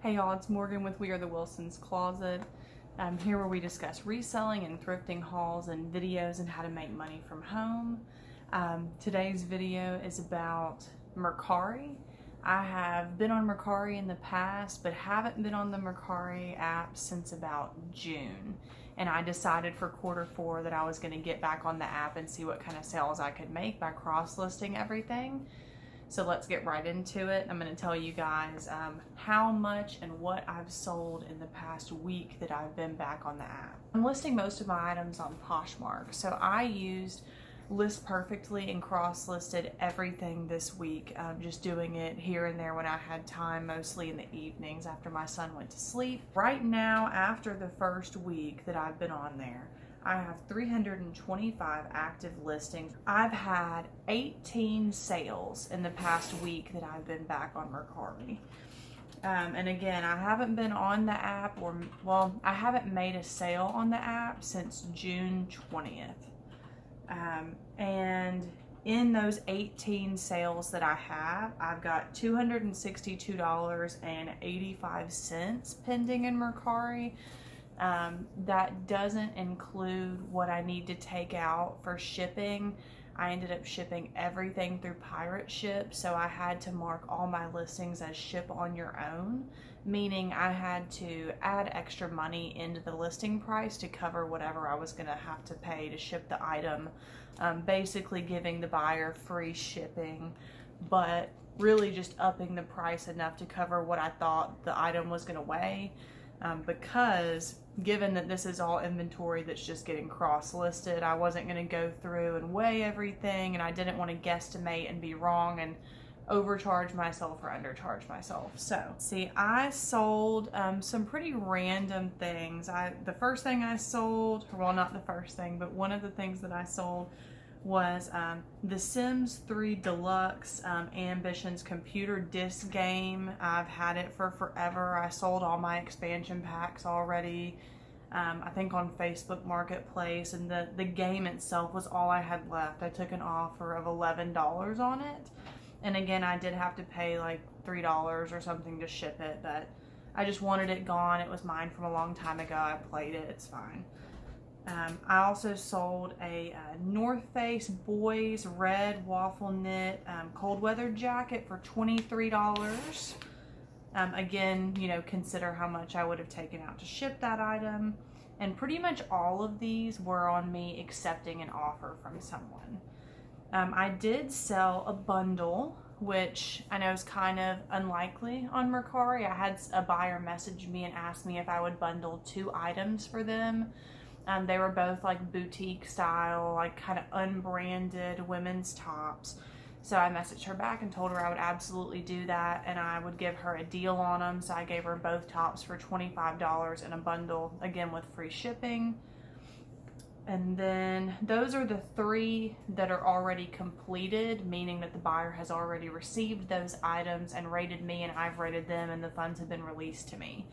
Hey y'all, it's Morgan with We Are the Wilsons Closet. Here where we discuss reselling and thrifting hauls and videos and how to make money from home. Today's video is about Mercari. I have been on Mercari in the past, but haven't been on the Mercari app since about June. And I decided for Q4 that I was going to get back on the app and see what kind of sales I could make by cross-listing everything. So let's get right into it. I'm going to tell you guys how much and what I've sold in the past week that I've been back on the app. I'm listing most of my items on Poshmark. So I used List Perfectly and cross-listed everything this week, just doing it here and there when I had time, mostly in the evenings after my son went to sleep. Right now, after the first week that I've been on there, I have 325 active listings. I've had 18 sales in the past week that I've been back on Mercari. And again, I haven't been on the app, I haven't made a sale on the app since June 20th. And in those 18 sales that I have, I've got $262.85 pending in Mercari. That doesn't include what I need to take out for shipping. I ended up shipping everything through pirate ship, so I had to mark all my listings as ship on your own, meaning I had to add extra money into the listing price to cover whatever I was going to have to pay to ship the item, basically giving the buyer free shipping, but really just upping the price enough to cover what I thought the item was going to weigh. Because given that this is all inventory that's just getting cross-listed, I wasn't going to go through and weigh everything, and I didn't want to guesstimate and be wrong and overcharge myself or undercharge myself. So, see, I sold some pretty random things. The first thing I sold, well, not the first thing, but one of the things that I sold was the Sims 3 Deluxe Ambitions computer disc game. I've had it for forever. I sold all my expansion packs already, I think on Facebook Marketplace, and the game itself was all I had left. I took an offer of $11 on it, and again, I did have to pay like $3 or something to ship it, but I just wanted it gone. It was mine from a long time ago. I played it. It's fine. I also sold a North Face boys red waffle knit cold weather jacket for $23. Again, you know, consider how much I would have taken out to ship that item. And pretty much all of these were on me accepting an offer from someone. I did sell a bundle, which I know is kind of unlikely on Mercari. I had a buyer message me and ask me if I would bundle 2 items for them. They were both like boutique style, like kind of unbranded women's tops. So I messaged her back and told her I would absolutely do that, and I would give her a deal on them. So I gave her both tops for $25 in a bundle, again with free shipping. And then those are the 3 that are already completed, meaning that the buyer has already received those items and rated me, and I've rated them, and the funds have been released to me.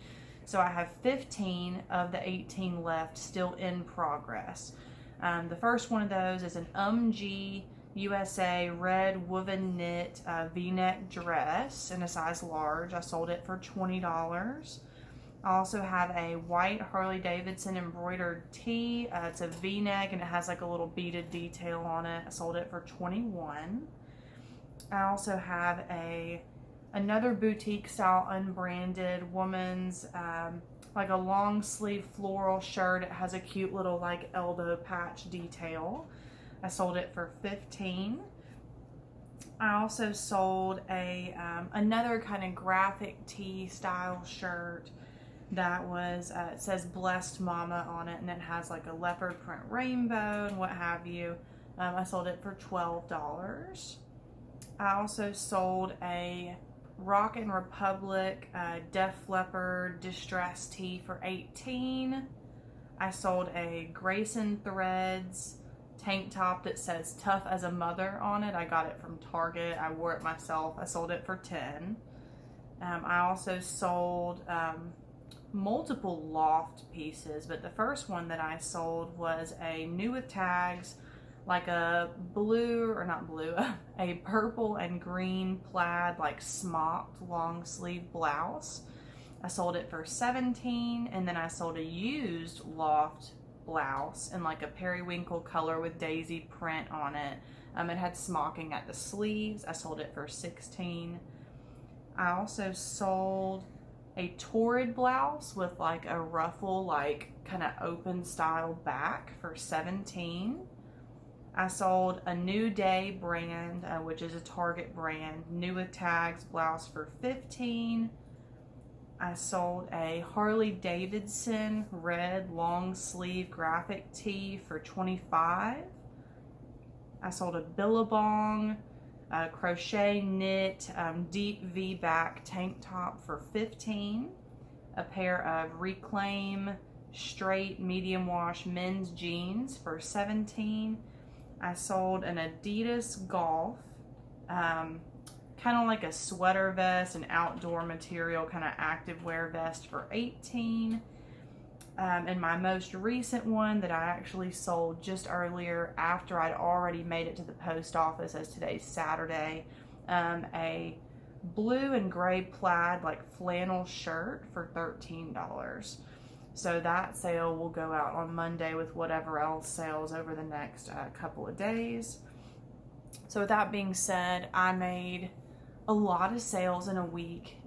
So I have 15 of the 18 left still in progress. The first one of those is an UMG USA red woven knit V-neck dress in a size large. I sold it for $20. I also have a white Harley Davidson embroidered tee. It's a V-neck and it has like a little beaded detail on it. I sold it for $21. I also have another boutique style unbranded woman's like a long sleeve floral shirt. It has a cute little like elbow patch detail. I sold it for $15. I also sold another kind of graphic tee style shirt that was it says Blessed Mama on it, and it has like a leopard print rainbow and what have you. I sold it for $12. I also sold a Rockin' Republic Def Leppard distress tee for $18. I sold a Grayson Threads tank top that says Tough as a Mother on it. I got it from Target. I wore it myself. I sold it for $10. I also sold multiple loft pieces, but the first one that I sold was a new with tags, like a a purple and green plaid like smocked long sleeve blouse. I sold it for $17, and then I sold a used loft blouse in like a periwinkle color with daisy print on it. It had smocking at the sleeves. I sold it for $16. I also sold a torrid blouse with like a ruffle, like kind of open style back for $17. I sold a New Day brand, which is a Target brand, new with tags blouse for $15. I sold a Harley Davidson red long sleeve graphic tee for $25. I sold a Billabong crochet knit deep V back tank top for $15. A pair of Reclaim straight medium wash men's jeans for $17. I sold an Adidas Golf, kind of like a sweater vest, an outdoor material kind of activewear vest for $18. And my most recent one that I actually sold just earlier after I'd already made it to the post office, as today's Saturday, a blue and gray plaid like flannel shirt for $13. So that sale will go out on Monday with whatever else sells over the next couple of days. So with that being said, I made a lot of sales in a week.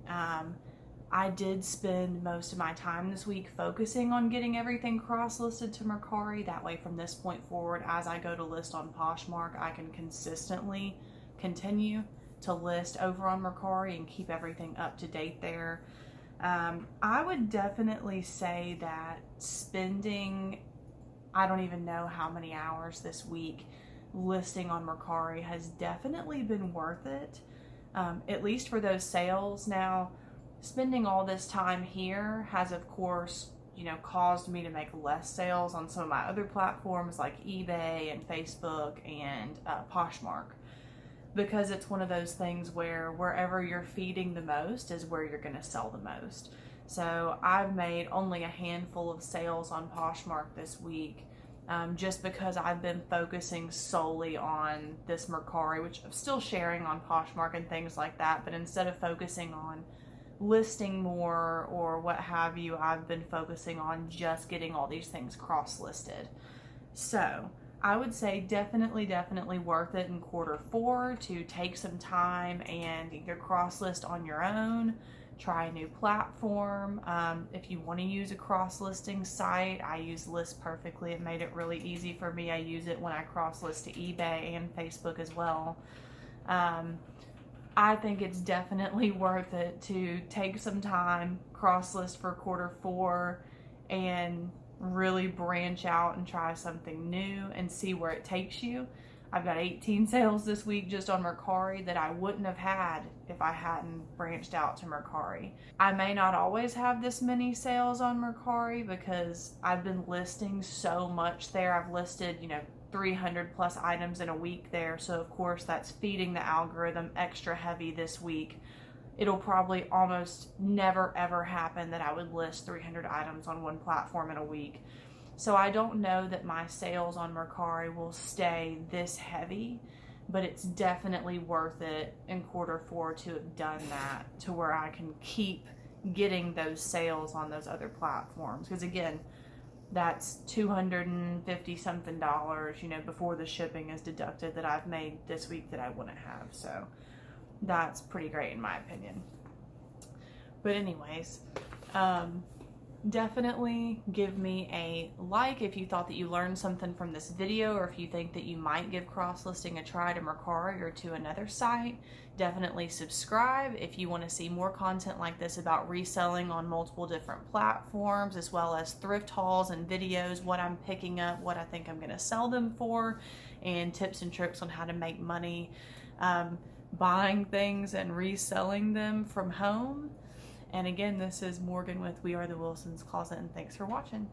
I did spend most of my time this week focusing on getting everything cross-listed to Mercari. That way from this point forward, as I go to list on Poshmark, I can consistently continue to list over on Mercari and keep everything up to date there. I would definitely say that spending, I don't even know how many hours this week listing on Mercari has definitely been worth it, at least for those sales. Now, spending all this time here has, of course, caused me to make less sales on some of my other platforms like eBay and Facebook and Poshmark, because it's one of those things where wherever you're feeding the most is where you're going to sell the most. So I've made only a handful of sales on Poshmark this week, just because I've been focusing solely on this Mercari, which I'm still sharing on Poshmark and things like that, but instead of focusing on listing more or what have you, I've been focusing on just getting all these things cross-listed. So I would say definitely worth it in Q4 to take some time and either cross-list on your own, try a new platform. If you want to use a cross-listing site, I use List Perfectly. It made it really easy for me. I use it when I cross-list to eBay and Facebook as well. I think it's definitely worth it to take some time, cross-list for Q4, and really branch out and try something new and see where it takes you. I've got 18 sales this week just on Mercari that I wouldn't have had if I hadn't branched out to Mercari. I may not always have this many sales on Mercari because I've been listing so much there. I've listed, 300 plus items in a week there. So of course that's feeding the algorithm extra heavy this week. It'll probably almost never ever happen that I would list 300 items on one platform in a week. So I don't know that my sales on Mercari will stay this heavy, but it's definitely worth it in Q4 to have done that, to where I can keep getting those sales on those other platforms. Because again, that's $250 something, before the shipping is deducted, that I've made this week that I wouldn't have. So that's pretty great in my opinion. But anyways, definitely give me a like if you thought that you learned something from this video, or if you think that you might give cross-listing a try to Mercari or to another site. Definitely subscribe if you want to see more content like this about reselling on multiple different platforms, as well as thrift hauls and videos, what I'm picking up, what I think I'm going to sell them for, and tips and tricks on how to make money buying things and reselling them from home. And again, this is Morgan with We Are the Wilsons Closet, and thanks for watching.